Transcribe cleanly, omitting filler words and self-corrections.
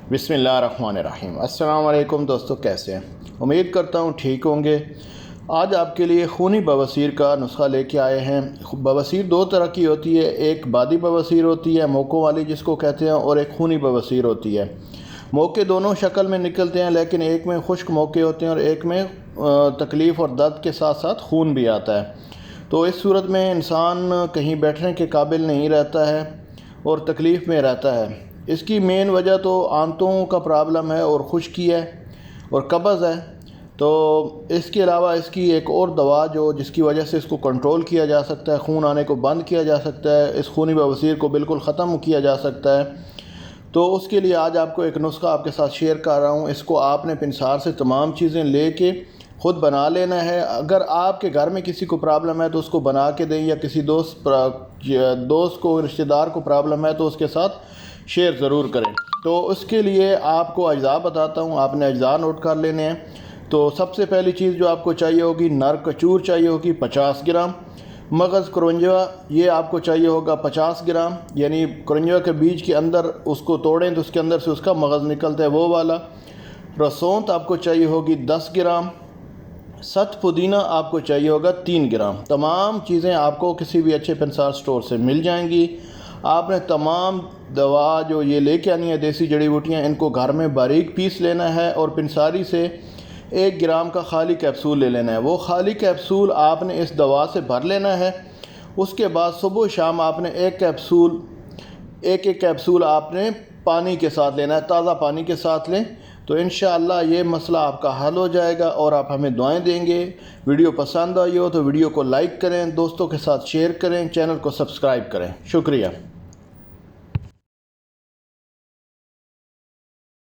बिस्मिल्लाहिर्रहमानिर्रहीम। अस्सलाम वालेकुम दोस्तों, कैसे हैं? उम्मीद करता हूँ ठीक होंगे। आज आपके लिए खूनी बवासीर का नुस्खा लेके आए हैं। बवासीर दो तरह की होती है, एक बादी बवासीर होती है मोकों वाली जिसको कहते हैं, और एक खूनी बवासीर होती है। मोके दोनों शक्ल में निकलते हैं, लेकिन एक में खुश्क मोके होते हैं और एक में तकलीफ़ और दर्द के साथ साथ खून भी आता है। तो इस सूरत में इंसान कहीं बैठने के काबिल नहीं रहता है और तकलीफ़ में रहता है। इसकी मेन वजह तो आंतों का प्रॉब्लम है और खुश्की है और कब्ज़ है। तो इसके अलावा इसकी एक और दवा जो जिसकी वजह से इसको कंट्रोल किया जा सकता है, खून आने को बंद किया जा सकता है, इस खूनी बवासीर को बिल्कुल ख़त्म किया जा सकता है। तो उसके लिए आज आपको एक नुस्खा आपके साथ शेयर कर रहा हूँ। इसको आपने पिंसार से तमाम चीज़ें लेके ख़ुद बना लेना है। अगर आपके घर में किसी को प्रॉब्लम है तो उसको बना के दें, या किसी दोस्त को, रिश्तेदार को प्रॉब्लम है तो उसके साथ शेयर ज़रूर करें। तो उसके लिए आपको अज्जा बताता हूँ, आपने अज्जा नोट कर लेने हैं। तो सबसे पहली चीज़ जो आपको चाहिए होगी, नर कचूर चाहिए होगी 50 ग्राम। मगज़ करंजवा ये आपको चाहिए होगा 50 ग्राम, यानी करंजवा के बीज के अंदर उसको तोड़ें तो उसके अंदर से उसका मगज़ निकलता है, वो वाला। रसौंत आपको चाहिए होगी 10 ग्राम। सत पुदीना आपको चाहिए होगा 3 ग्राम। तमाम चीज़ें आपको किसी भी अच्छे पिंसार स्टोर से मिल जाएंगी। आपने तमाम दवा जो ये लेके आनी है, देसी जड़ी बूटियाँ, इनको घर में बारीक पीस लेना है और पिंसारी से 1 ग्राम का खाली कैप्सूल ले लेना है। वो खाली कैप्सूल आपने इस दवा से भर लेना है। उसके बाद सुबह शाम आपने एक एक कैप्सूल आपने पानी के साथ लेना है, ताज़ा पानी के साथ लें। तो इंशाअल्लाह ये मसला आपका हल हो जाएगा और आप हमें दुआएं देंगे। वीडियो पसंद आई हो तो वीडियो को लाइक करें, दोस्तों के साथ शेयर करें, चैनल को सब्सक्राइब करें। शुक्रिया।